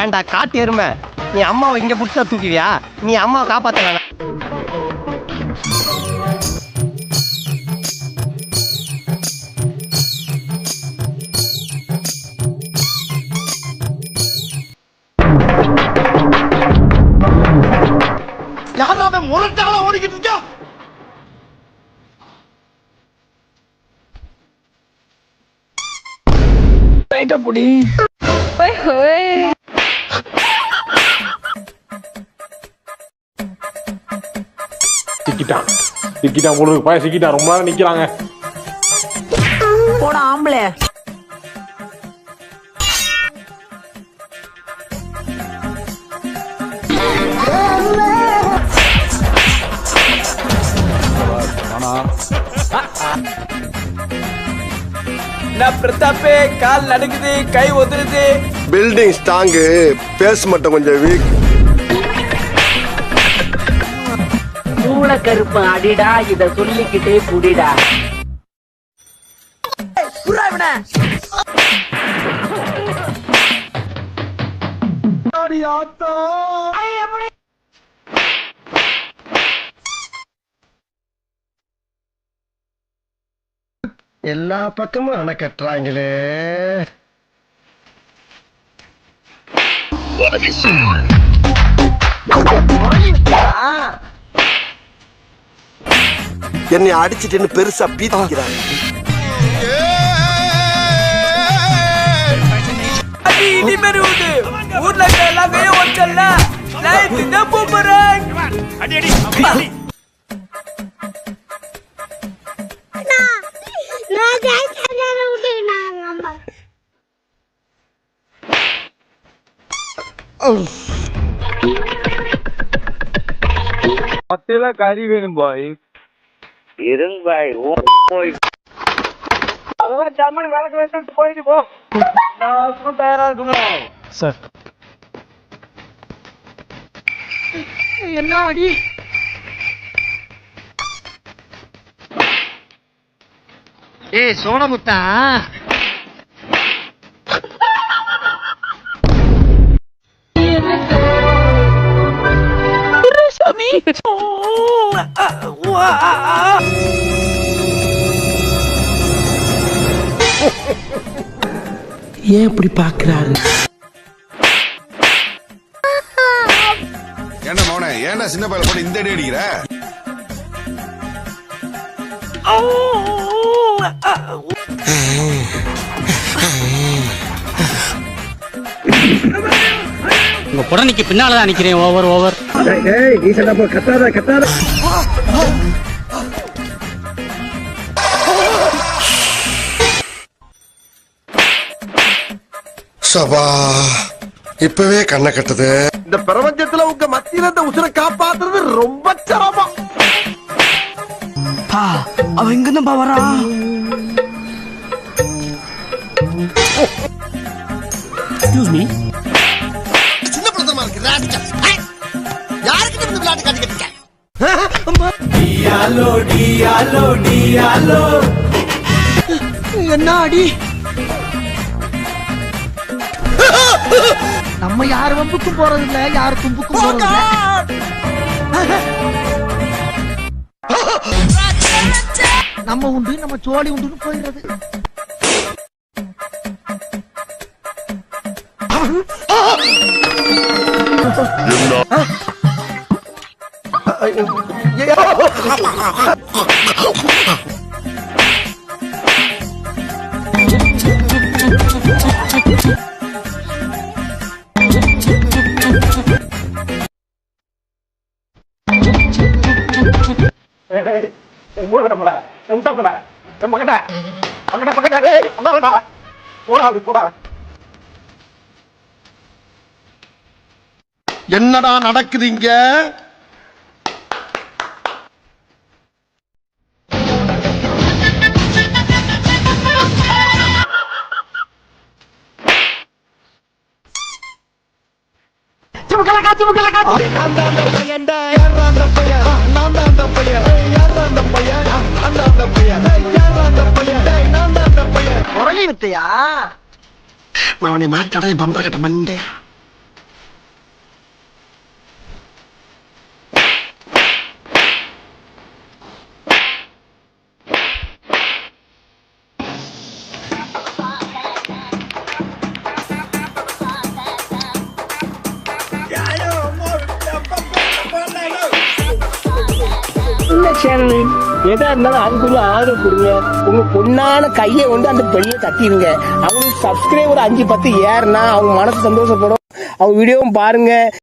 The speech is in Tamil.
ஏன்டா காட்டு எருமை, நீ அம்மாவை இங்க புடிச்சா தூக்குவியா? நீ அம்மாவை காப்பாத்த வேணாம். யாராவது முரட்டால ஓடிக்கிட்டு இருக்கா? புடி சிக்கிட்டான் போல பய சிக்கிட்டான். ரொம்ப நேரம் நிக்கிறாங்க. போட ஆம்பளை பிரதாப்பே கால் நடுக்குது, கை ஒதுருது. பில்டிங் ஸ்ட்ராங்கு, பேஸ் மட்டும் கொஞ்சம் வீக். மூளை கருப்பு அடிடா, இத சொல்லிக்கிட்டே குடிடா. எல்லா பக்கமும் அணை கட்டுறாங்களே. என்னை அடிச்சிட்டு பெருசா பீத்திக்கிறாங்க. ஊர்ல எல்லாம் ஒச்சல்ல பத்தில கறி வேணும் பாய். இருங்க பாய். ஜாமான் வேலைக்கு வச்சுட்டு போயிட்டு போ. நான் தயாரா இருக்கணும் சார். என்ன அடி? ஏய் சோனமுத்தா, சாமி ஏன் இப்படி பாக்குறாரு? என்ன மௌன, ஏன்னா சின்ன பையல போட்டு இந்த அடி அடிக்கிற? உங்க புடனைக்கு பின்னாலதான் நிக்கிறேன். ஓவர் கத்தாத. சபா, இப்பவே கண்ணை கட்டுது. இந்த பிரபஞ்சத்துல உங்க மத்தியில இந்த உசுரை காப்பாத்துறது ரொம்ப சிரமம். அவன் இங்க தான் வரான். Excuse me. சின்ன பிரதமா இருக்கு ராஜ்கா. யாருக்கு இந்த விளையாட்டு காட்டி கட்டிக்க? டியாலோ டியாலோ டியாலோ. என்ன அடி? நம்ம யார் வம்புக்கும் போறது இல்ல, யார் தும்புக்கும் போறது இல்ல. நம்ம உண்டு, நம்ம சோழி உண்டுன்னு போயிடுறது. என்னடா நடக்குது இங்க? அவனை மாட்டாடா பம்பர கட்ட மண்டே. எதா இருந்தாலும் அதுக்குள்ள ஆதரவு கொடுங்க. உங்க பொண்ணான கையை கொண்டு அந்த பெண்ணியை தட்டிடுங்க. அவங்க சப்ஸ்கிரைபர் 5-10 ஏறுனா அவங்க மனசு சந்தோஷப்படும். அவங்க வீடியோவும் பாருங்க.